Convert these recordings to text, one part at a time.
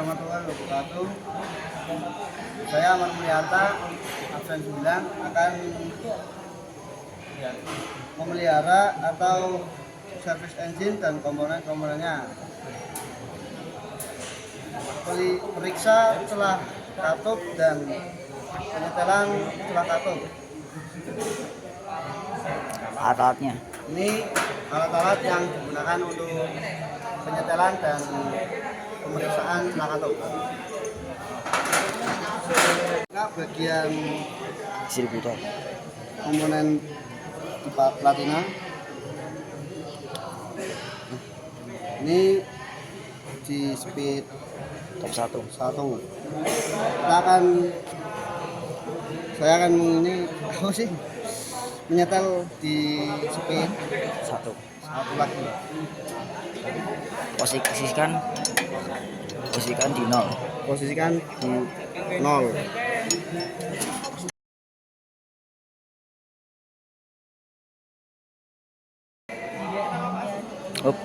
warahmatullahi wabarakatuh. Saya Ahmad Mulyata, absen 9, akan memelihara atau servis engine dan komponen-komponennya. Periksa celah katup dan penyetelan celah katup. Alat-alatnya. Ini alat-alat yang digunakan untuk penyetelan dan pemeriksaan celah katup. Bagian Distributor. komponen pipa platina. Ini di speed Top 1. Saya akan ini menyetel di speed 1. 1 lagi. Posisikan di 0. Posisikan di 0. Up.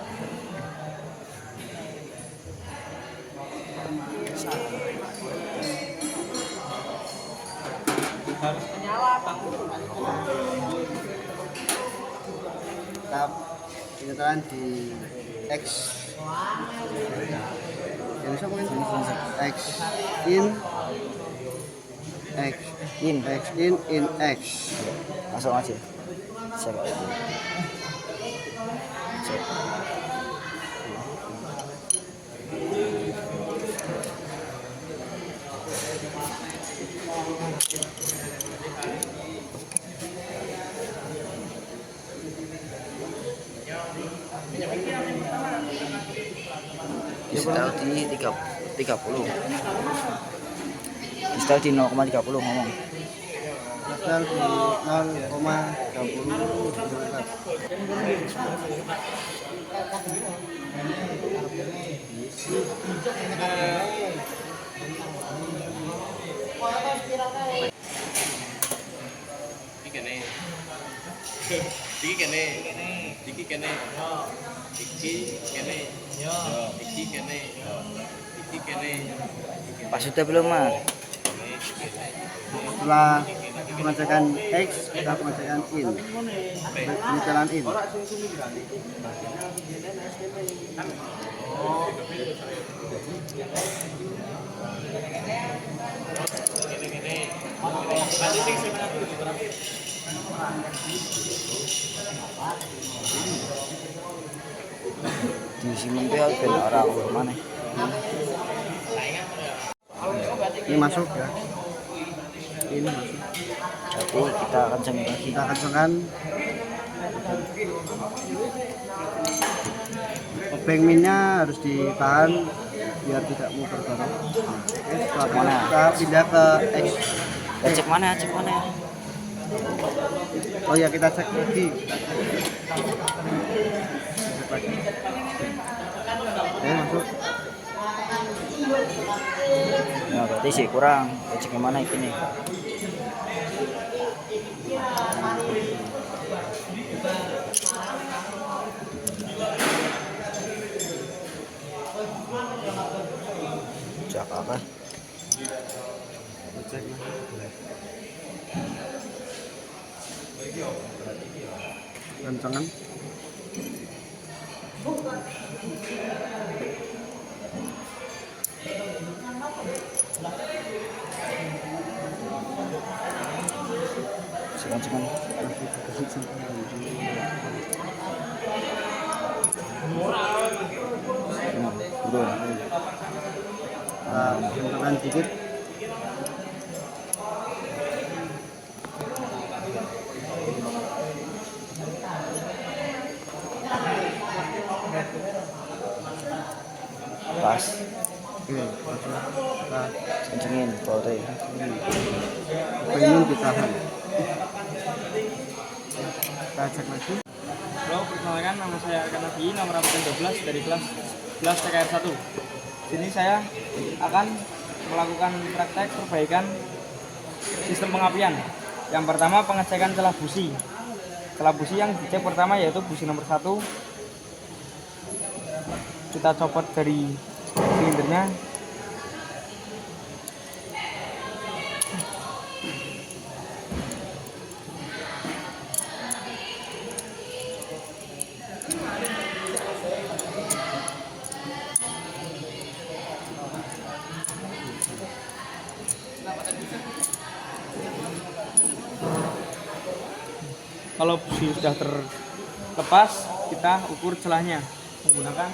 Tahap penyetelan di X. Ini siapa ini? X in X. Langsung aja. Cek. Di setel di 30. Di setel di 0,30 ngomong. Setel di 0,30. Pas sudah belum mah? Setelah pengecekan X, kita pengecekan in. Penyetelan in. Di sini bel orang mana? Ini masuk ya. Ini masuk. Jadi kita akan kencangin lagi. Kita kencangkan. Obeng minnya harus ditahan biar tidak muter bareng. Oke, setelah kita pindah ke X. Cek mana? Oh ya, kita cek lagi. Oke, masuk. Nah, berarti sih kurang. Cek yang mana ini? Cek apa? Cek. Kencangan. Cekan. Kencangkan dikit. Pas. Oke, kita Kencengin boleh. pengen ditahan. Kita cek lagi. Halo, perkenalkan nama saya Arkan Nabi, nomor absen 12 dari kelas TKR 1. Sini saya akan melakukan praktek perbaikan sistem pengapian. Yang pertama, pengecekan celah busi. Celah busi yang dicek pertama yaitu busi nomor 1. Kita copot dari silindernya. Kalau busi sudah terlepas, kita ukur celahnya menggunakan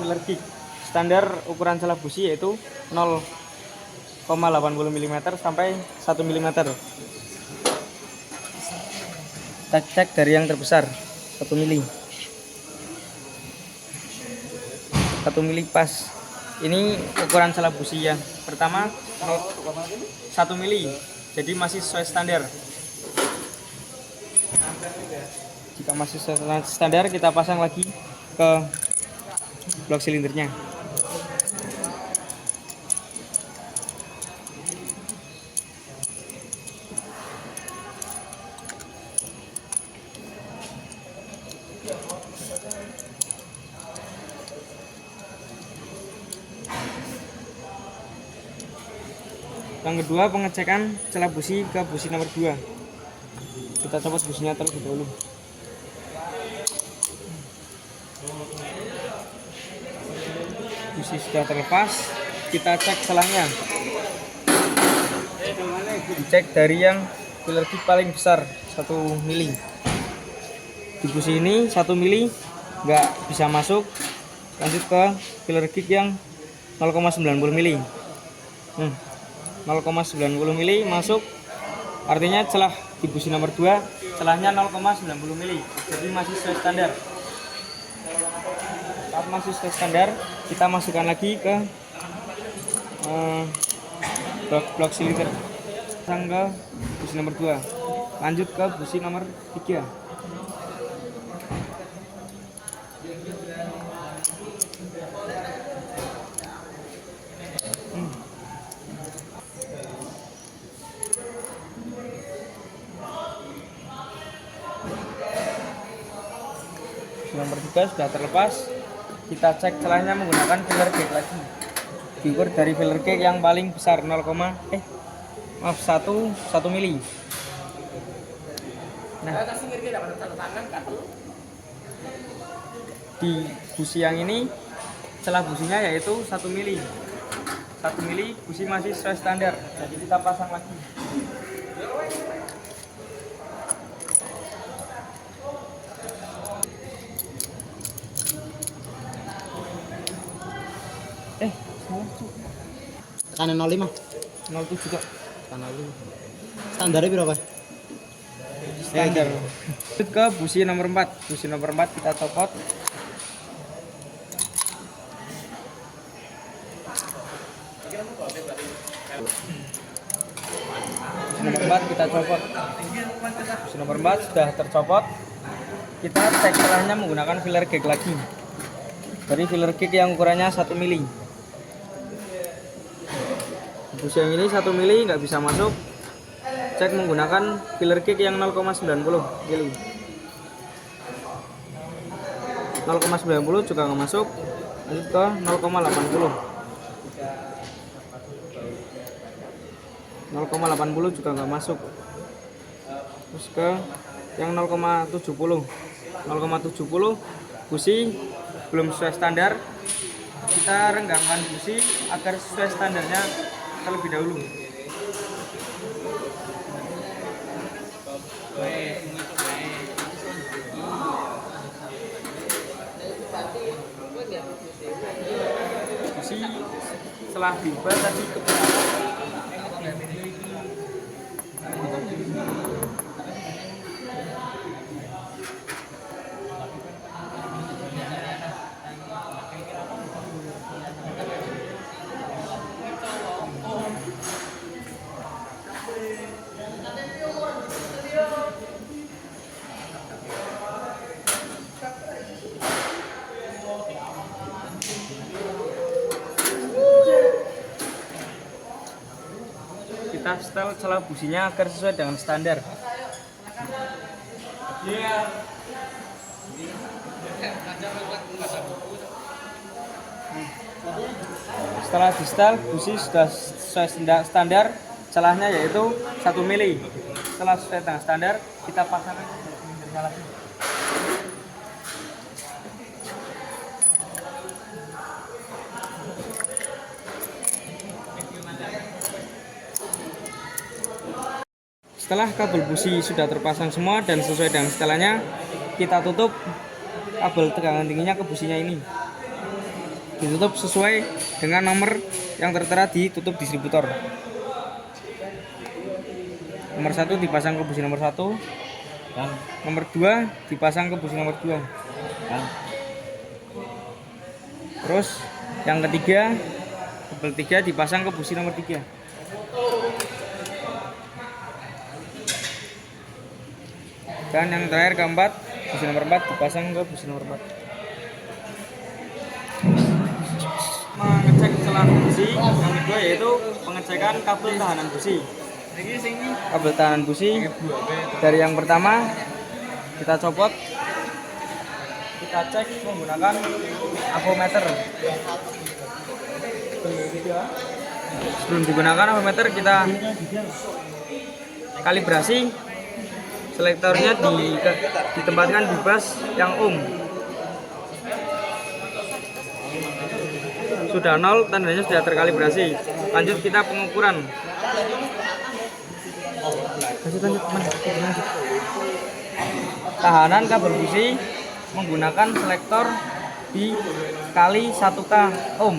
filler kick. Standar ukuran celah busi yaitu 0,80 mm sampai 1 mm. Kita cek dari yang terbesar 1 mili. 1 mili pas. Ini ukuran celah busi yang pertama 1 mili. Jadi masih sesuai standar. Jika masih sesuai standar, kita pasang lagi ke blok silindernya. Yang kedua, pengecekan celah busi ke busi nomor 2. Kita copot businya terlebih dahulu. Busi sudah terlepas, kita cek celahnya. Dicek dari yang filler kick paling besar 1 mili. Di busi ini 1 mili nggak bisa masuk. Lanjut ke filler kick yang 0,90 mili. 0,90 mili masuk, artinya celah di busi nomor 2 celahnya 0,90 mili, jadi masih sesuai standar. Saat masih sesuai standar, kita masukkan lagi ke blok silinder, pasang ke busi nomor 2, lanjut ke busi nomor 3. Nomor 3 sudah terlepas, kita cek celahnya menggunakan filler gauge lagi. Diukur dari filler gauge yang paling besar 1 mili. Nah, di busi yang ini celah businya yaitu 1 mili. 1 mili busi masih sesuai standar, jadi kita pasang lagi. Tekanan 05. 07 kok. Tekanan 05. Standarnya berapa? Standar. Lanjut ke busi nomor 4. Busi nomor 4 kita copot. Busi nomor 4 kita copot. Busi nomor 4 sudah tercopot. Kita cek celahnya menggunakan filler gauge lagi. Dari filler gauge yang ukurannya 1 mili. Busi yang ini 1 mili nggak bisa masuk. Cek menggunakan filler gauge yang 0,90 mili. 0,90 juga nggak masuk. Lanjut ke 0,80. 0,80 juga nggak masuk. Terus ke yang 0,70. 0,70 busi belum sesuai standar. Kita renggangkan busi agar sesuai standarnya terlebih dahulu. Busi setelah dibuat tadi kita setel celah businya agar sesuai dengan standar. Setelah di setel, busi sudah sesuai standar, celahnya yaitu 1 mili. Setelah sesuai dengan standar, kita pasang lagi. Setelah kabel busi sudah terpasang semua dan sesuai dengan setelannya, kita tutup kabel tegangan tingginya ke businya ini. Ditutup sesuai dengan nomor yang tertera di tutup distributor. Nomor 1 dipasang ke busi nomor 1, Bang, nomor 2 dipasang ke busi nomor 2. bang. Terus yang ketiga, kabel 3 dipasang ke busi nomor 3. Dan yang terakhir keempat, busi nomor 4 dipasang ke busi nomor 4. Mengecek selang busi yang kedua yaitu pengecekan kabel tahanan busi. Kabel tahanan busi dari yang pertama kita copot, kita cek menggunakan avometer. Sebelum digunakan avometer kita kalibrasi selektornya ditempatkan di bus yang sudah 0, tandanya sudah terkalibrasi. Lanjut kita pengukuran. Tahanan kabel busi menggunakan selektor dikali 1K ohm.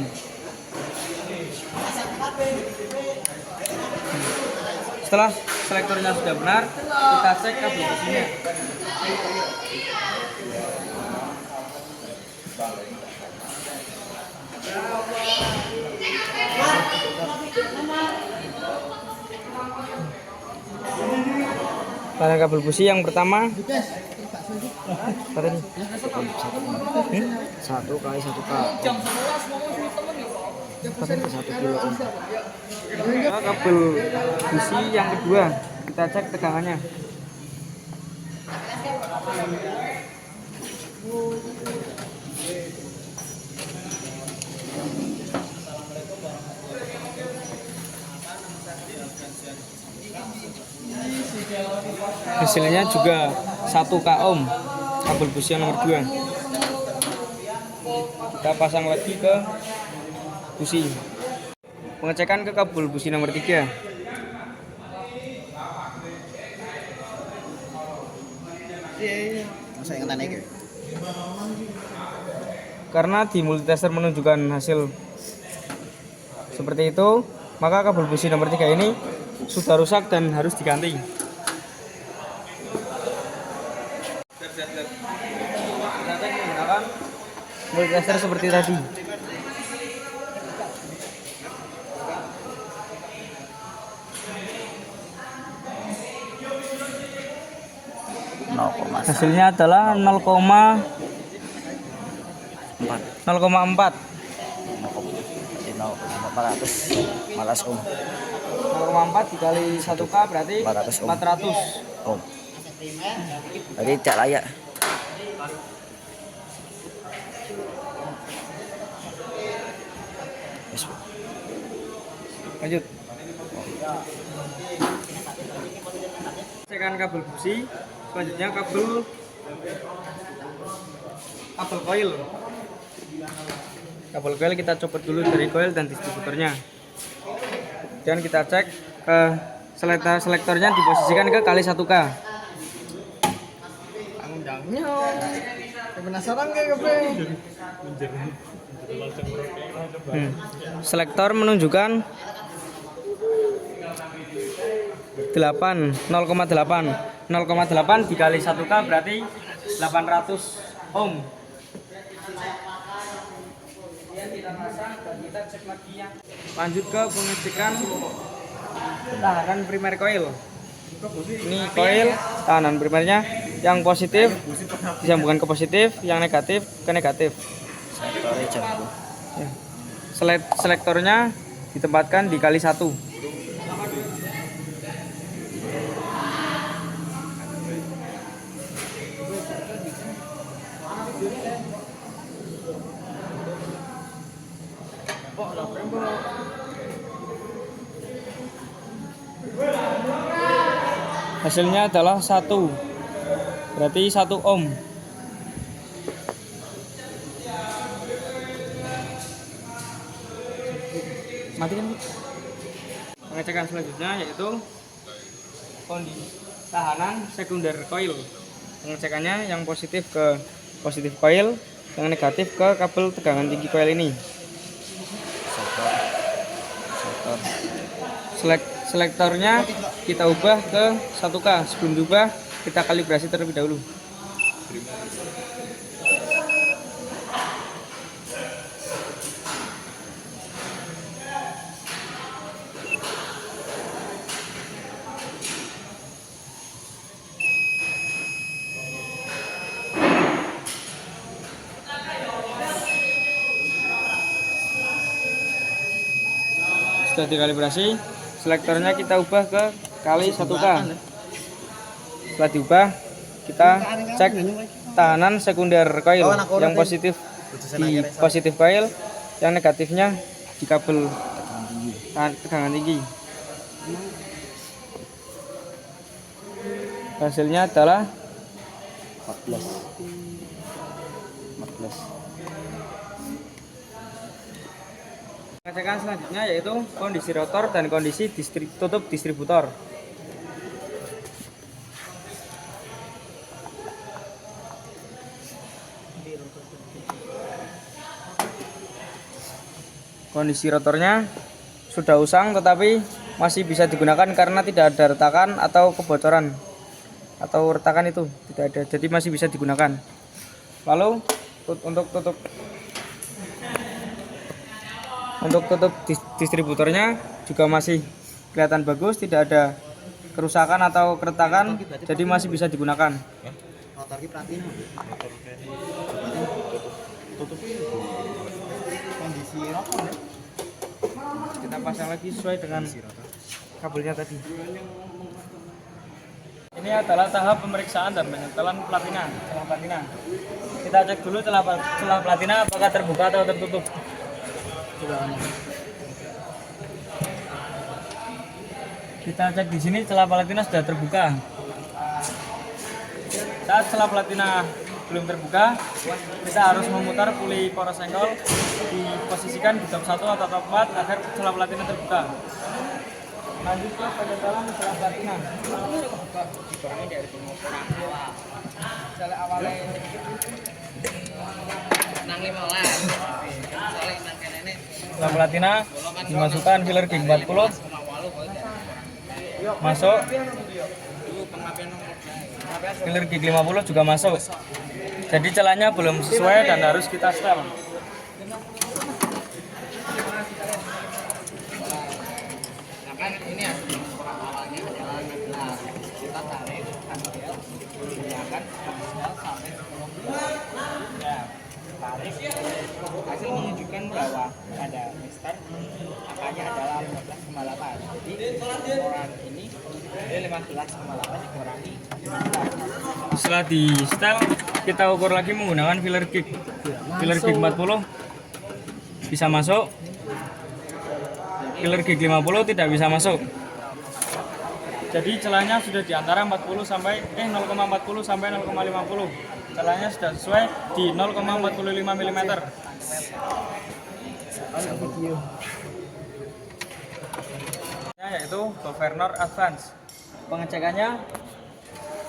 Setelah selektornya sudah benar, kita cek kabel businya. Pada kabel busi yang pertama, pada ini 1 kali 1K. 1 kilo ohm. kabel busi yang kedua, kita cek tegangannya. Hasilnya juga 1K ohm kabel busi yang nomor 2. Kita pasang lagi ke busi. Pengecekan ke kabel busi nomor 3. Karena di multitester menunjukkan hasil seperti itu, maka kabel busi nomor 3 ini sudah rusak dan harus diganti. Kita cek menggunakan multitester seperti tadi. Hasilnya adalah 0,4 malas ohm. 0,4 dikali 1K berarti 400 ohm. Jadi tidak layak. Lanjut. Cekan kabel busi. Selanjutnya kabel coil. Kabel coil kita copot dulu dari coil dan distributornya. Dan kita cek ke selektornya diposisikan ke kali 1K. Penasaran kayak apa? Selektor menunjukkan 0,8 dikali 1K berarti 800 ohm. Lanjut ke pengecekan tahanan primer coil. Ini coil tahanan primernya, yang positif disambungkan ke positif, yang negatif ke negatif. Ya. Selektornya ditempatkan di kali 1. Hasilnya adalah 1, berarti 1 ohm. Matikan. Pengecekan selanjutnya yaitu kondisi tahanan sekunder coil. Pengecekannya yang positif ke positif coil, yang negatif ke kabel tegangan tinggi coil ini. Selektornya kita ubah ke 1K. Sebelum diubah kita kalibrasi terlebih dahulu. Sudah dikalibrasi, selektornya kita ubah ke kali 1K. Setelah diubah, kita cek tahanan sekunder coil yang positif di positif coil, yang negatifnya di kabel tegangan tinggi. Hasilnya adalah 14. Pengecekan selanjutnya yaitu kondisi rotor dan kondisi tutup distributor. Kondisi rotornya sudah usang tetapi masih bisa digunakan karena tidak ada retakan atau kebocoran atau retakan itu tidak ada, jadi masih bisa digunakan. Lalu untuk tutup distributornya juga masih kelihatan bagus, tidak ada kerusakan atau keretakan, jadi masih bisa digunakan. Motor ki platina. Kondisi rotor ya. Kita pasang lagi sesuai dengan kabelnya tadi. Ini adalah tahap pemeriksaan dan penyetelan celah platina. Kita cek dulu celah platina apakah terbuka atau tertutup. Kita cek di sini celah platina sudah terbuka. Saat celah platina belum terbuka, kita harus memutar puli poros angle, diposisikan di top 1 atau top 4 agar celah platina terbuka. Lanjut ke penyetelan celah platina. Celah awalnya nang 15. Celah platina dimasukkan filler gig 40. Masuk. Filler gig 50 juga masuk. Jadi celahnya belum sesuai dan harus kita setel. Hasil menunjukkan bahwa pada mixer angkanya adalah 15,8. Jadi orang ini 15,8 dikurangi 15. Setelah di setel, kita ukur lagi menggunakan filler gig 40 bisa masuk, filler gig 50 tidak bisa masuk. Jadi celahnya sudah di antara 0,40 sampai 0,50. Celahnya sudah sesuai di 0,45 mm. Yaitu Governor Advance. Pengecekannya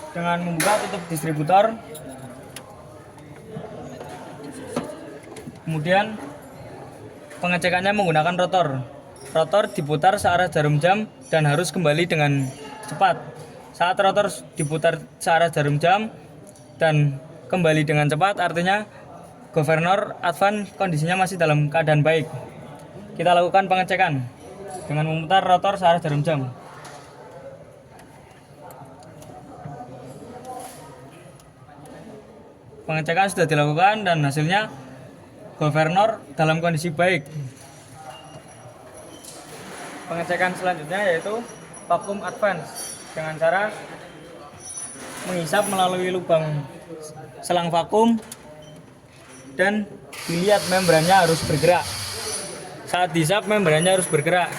dengan membuka tutup distributor, kemudian pengecekannya menggunakan rotor. Rotor diputar searah jarum jam dan harus kembali dengan cepat. Saat rotor diputar searah jarum jam dan kembali dengan cepat, artinya Governor Advance kondisinya masih dalam keadaan baik. Kita lakukan pengecekan dengan memutar rotor searah jarum jam. Pengecekan sudah dilakukan dan hasilnya Governor dalam kondisi baik. Pengecekan selanjutnya yaitu vacuum advance dengan cara menghisap melalui lubang selang vakum dan dilihat membrannya harus bergerak. Saat dihisap membrannya harus bergerak.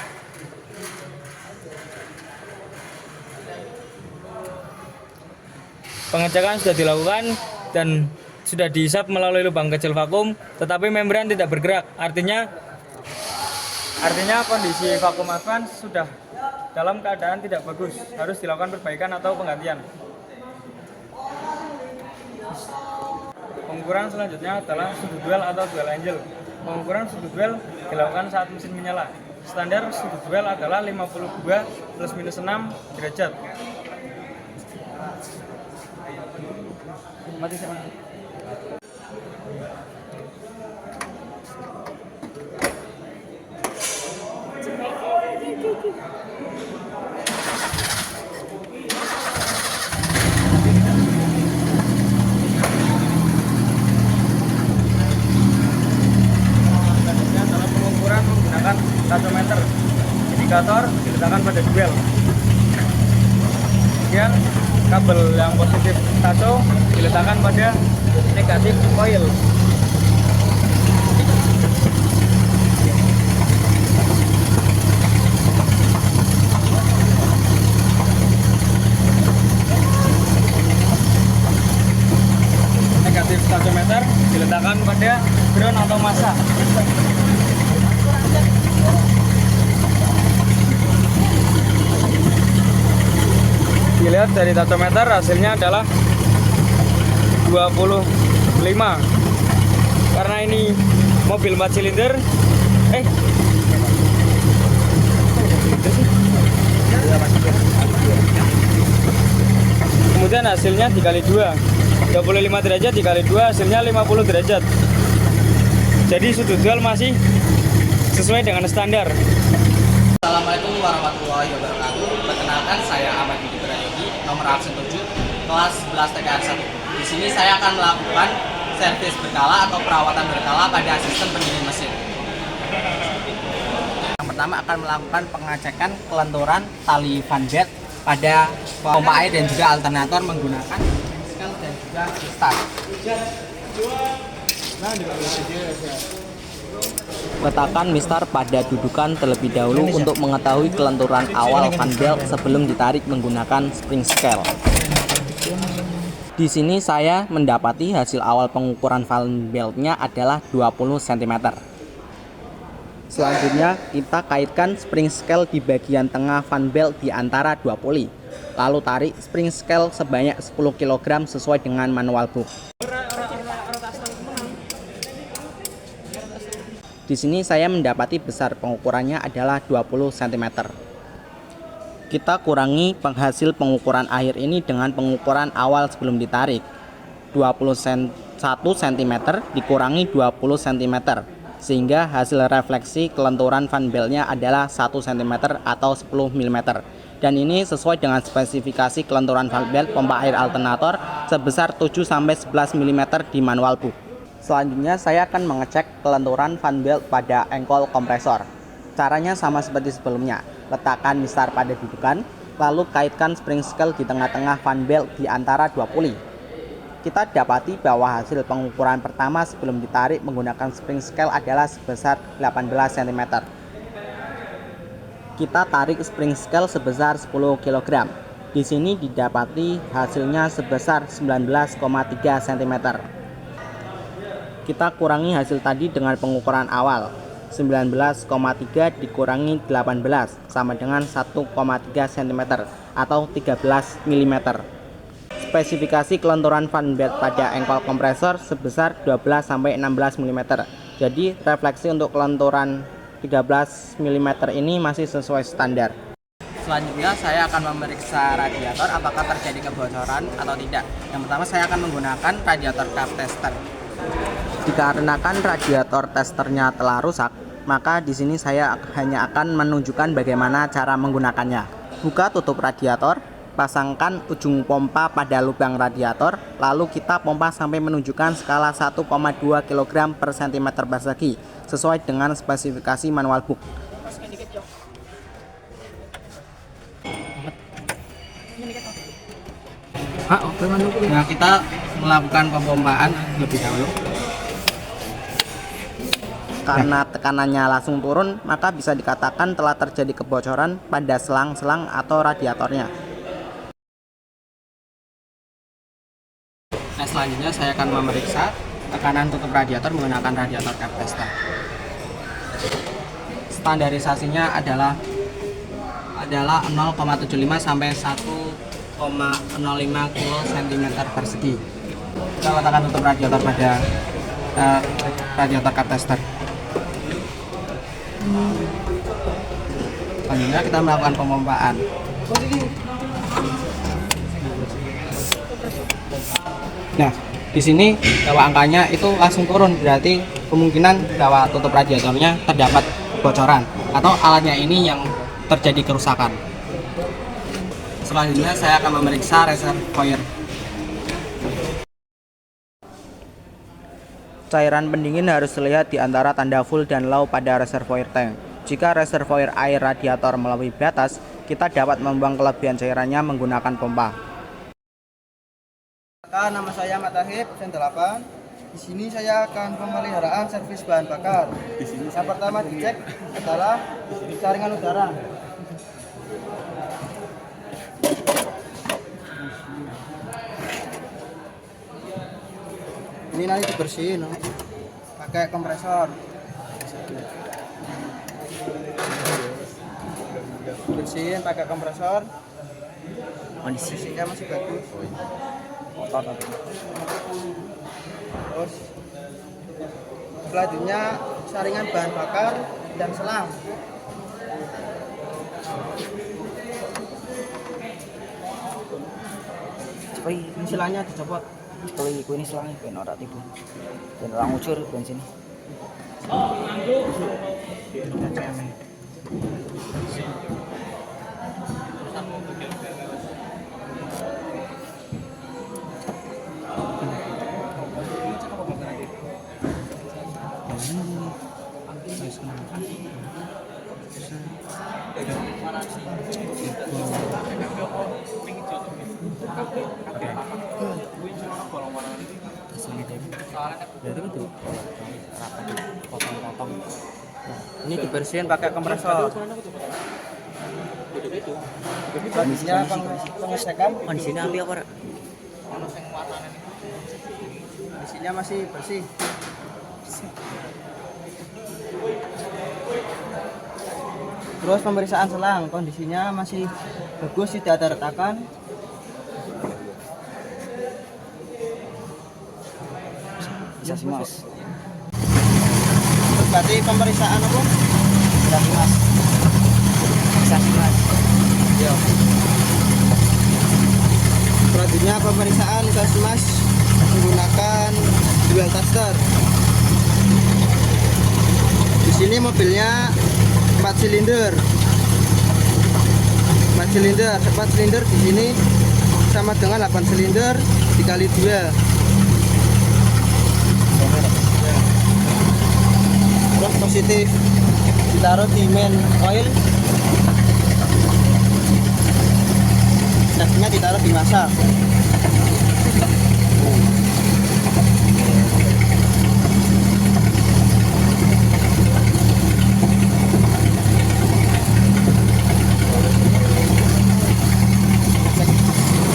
Pengecekan sudah dilakukan dan sudah dihisap melalui lubang kecil vakum, tetapi membran tidak bergerak. Artinya kondisi vakum advance sudah dalam keadaan tidak bagus, harus dilakukan perbaikan atau penggantian. Pengukuran selanjutnya adalah sudut duel atau duel angel. Pengukuran sudut duel dilakukan saat mesin menyala. Standar sudut duel adalah 52 plus minus 6 derajat. Mati sama. Dalam pengukuran menggunakan tachometer, indikator diletakkan pada duel. Kemudian kabel yang positif tacho diletakkan pada negatif coil. Negatif tachometer diletakkan pada ground atau massa. Dilihat dari tachometer hasilnya adalah 25. Karena ini mobil 4 silinder. Kemudian hasilnya dikali 2. 25 derajat dikali 2 hasilnya 50 derajat. Jadi sudut duel masih sesuai dengan standar. Assalamualaikum warahmatullahi wabarakatuh. Perkenalkan, saya Ahmad Budi Prayogi, nomor absen 7, kelas 11 TKR 1. Di sini saya akan melakukan servis berkala atau perawatan berkala pada sistem pendingin mesin. Yang pertama akan melakukan pengecekan kelenturan tali fan belt pada pompa air dan juga alternator menggunakan skel dan juga start. Letakkan mistar pada dudukan terlebih dahulu untuk mengetahui kelenturan awal fan belt sebelum ditarik menggunakan spring scale. Di sini saya mendapati hasil awal pengukuran fan beltnya adalah 20 cm. Selanjutnya kita kaitkan spring scale di bagian tengah fan belt di antara dua poli. Lalu tarik spring scale sebanyak 10 kg sesuai dengan manual book. Di sini saya mendapati besar pengukurannya adalah 20 cm. Kita kurangi penghasil pengukuran akhir ini dengan pengukuran awal sebelum ditarik. 21 cm dikurangi 20 cm, sehingga hasil refleksi kelenturan fan beltnya adalah 1 cm atau 10 mm. Dan ini sesuai dengan spesifikasi kelenturan fan belt pompa air alternator sebesar 7-11 mm di manual book. Selanjutnya saya akan mengecek kelenturan fan belt pada engkol kompresor. Caranya sama seperti sebelumnya. Letakkan mistar pada dudukan, lalu kaitkan spring scale di tengah-tengah fan belt di antara dua poli. Kita dapati bahwa hasil pengukuran pertama sebelum ditarik menggunakan spring scale adalah sebesar 18 cm. Kita tarik spring scale sebesar 10 kg. Di sini didapati hasilnya sebesar 19,3 cm. Kita kurangi hasil tadi dengan pengukuran awal. 19,3 dikurangi 18 sama dengan 1,3 cm atau 13 mm. Spesifikasi kelenturan fan belt pada engkol kompresor sebesar 12-16 mm. Jadi refleksi untuk kelenturan 13 mm ini masih sesuai standar. Selanjutnya saya akan memeriksa radiator apakah terjadi kebocoran atau tidak. Yang pertama saya akan menggunakan radiator cap tester. Dikarenakan radiator testernya telah rusak, maka di sini saya hanya akan menunjukkan bagaimana cara menggunakannya. Buka tutup radiator, pasangkan ujung pompa pada lubang radiator, lalu kita pompa sampai menunjukkan skala 1,2 kg per cm persegi sesuai dengan spesifikasi manual book. Nah, kita melakukan pemompaan lebih dahulu. Karena tekanannya langsung turun, maka bisa dikatakan telah terjadi kebocoran pada selang-selang atau radiatornya. Nah, selanjutnya saya akan memeriksa tekanan tutup radiator menggunakan radiator cap tester. Standarisasinya adalah adalah 0,75 sampai 1,05 kilo cm persegi. Kita letakkan tutup radiator pada radiator cup tester. Selanjutnya kita melakukan pemompaan. Nah, di sini bahwa angkanya itu langsung turun, berarti kemungkinan bahwa tutup radiatornya terdapat kebocoran atau alatnya ini yang terjadi kerusakan. Selanjutnya saya akan memeriksa reservoir. Cairan pendingin harus terlihat di antara tanda full dan low pada reservoir tank. Jika reservoir air radiator melebihi batas, kita dapat membuang kelebihan cairannya menggunakan pompa. Nama saya Matahib, Sen 8. Di sini saya akan pemeliharaan servis bahan bakar. Yang pertama dicek adalah saringan udara. Ini nanti dibersihin pakai kompresor. Bersihin pakai kompresor. Kondisinya masih bagus. Terus selanjutnya saringan bahan bakar dan selang. Ini selangnya dicopot. Ini selangnya ben ora tiba. Ben ora ngucur bensin. Ini dibersihin pakai kompresor. Selanjutnya pengecekan. Kondisinya api apa, Rek? Kondisinya masih bersih. Terus pemeriksaan selang, kondisinya masih bagus, tidak ada retakan. Bisa sih, Mas. Berarti pemeriksaan apa? Bisa sih, Mas. Bisa sih, Mas. Yo. Selanjutnya pemeriksaan gas mas menggunakan dual tester. Di sini mobilnya 4 silinder. 4 silinder di sini sama dengan 8 silinder dikali 2. Terus positif ditaruh di main oil, negatifnya ditaruh di masa.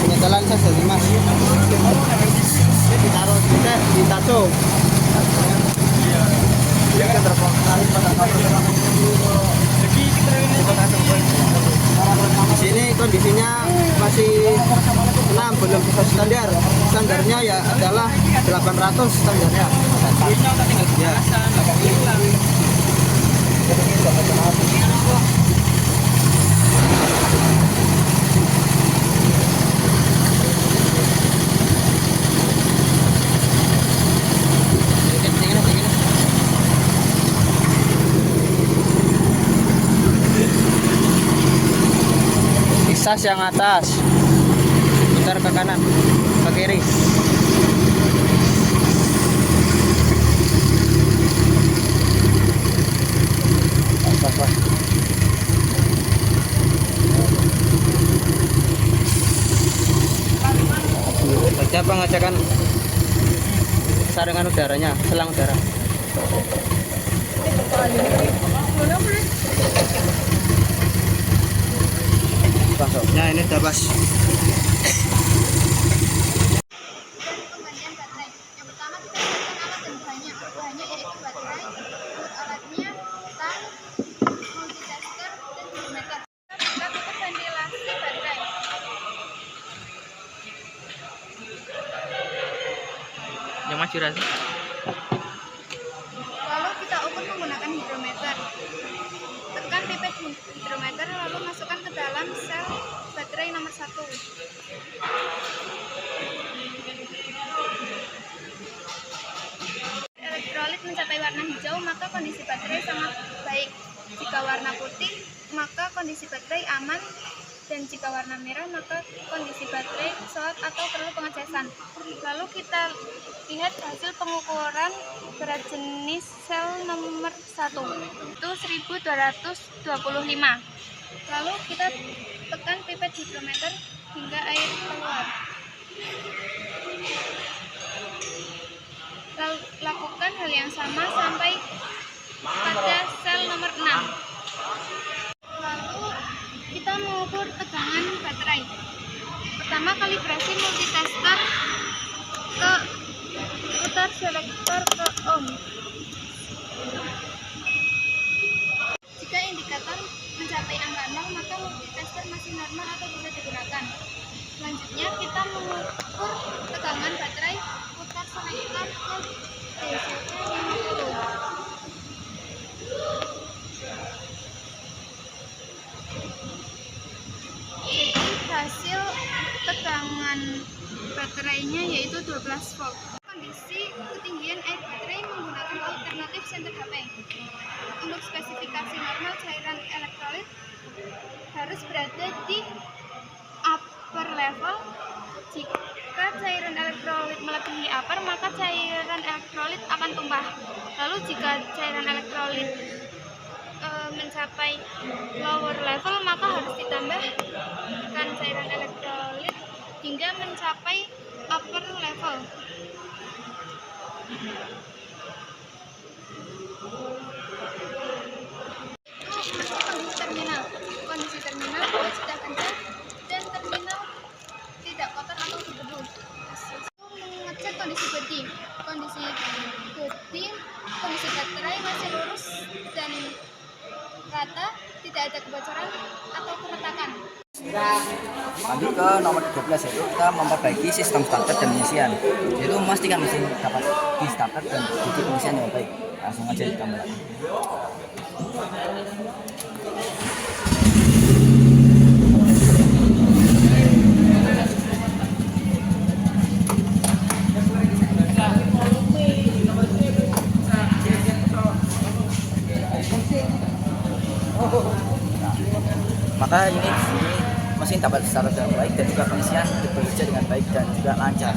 Penyetelan saya dari mas ditaruh di taco. Di sini kondisinya masih 6, belum sesuai standar. Standarnya ya adalah 800 standarnya. Ya. Sas yang atas, putar ke kanan, ke kiri. Baca pengecekan saringan udaranya, selang udara. Nah ini udah pas. Pembandingan baterai. Yang pertama kita siapkan alat dan bahannya. Bahannya yaitu baterai, alatnya, tan, multitester, dan voltmeter. Kita saturasi. Lalu kita ukur menggunakan hidrometer. Tekan pipet hidrometer lalu masukkan ke dalam sel baterai nomor 1. Elektrolit mencapai warna hijau, maka kondisi baterai sangat baik. Jika warna putih, maka kondisi baterai aman. Dan jika warna merah, maka kondisi baterai short atau perlu pengecasan. Lalu kita lihat hasil pengukuran berat jenis sel nomor 1 itu 1225. Lalu kita tekan pipet hidrometer hingga air keluar. Lalu lakukan hal yang sama sampai pada sel nomor 6. Lalu kita mengukur tegangan baterai. Pertama, kalibrasi multitester ke putar selektor ke ohm. Jika indikator mencapai angka 0, maka multitester masih normal atau bisa digunakan. Selanjutnya kita mengukur tegangan baterai putar selektor ke DC 50. Hasil tegangan baterainya yaitu 12 volt. Kondisi ketinggian air baterai menggunakan alternatif senter HP. Untuk spesifikasi normal cairan elektrolit harus berada di upper level. Jika cairan elektrolit melebihi upper, maka cairan elektrolit akan tumpah. Lalu jika cairan elektrolit mencapai lower level, maka harus ditambahkan cairan elektrolit hingga mencapai upper level. Kondisi terminal bawah sudah kencang dan terminal tidak kotor atau berdebu. Mengecek kondisi bodi. Kondisi baterai masih lurus dan rata, tidak ada kebocoran atau keretakan. Lanjut ke nomor 13, yaitu kita memperbaiki sistem starter dan pengisian, yaitu memastikan mesin dapat di starter dan diuji pengisian yang baik. Langsung aja kita mulai. Maka ini mesin dapat starter dengan baik dan juga pengisian bekerja dengan baik dan juga lancar.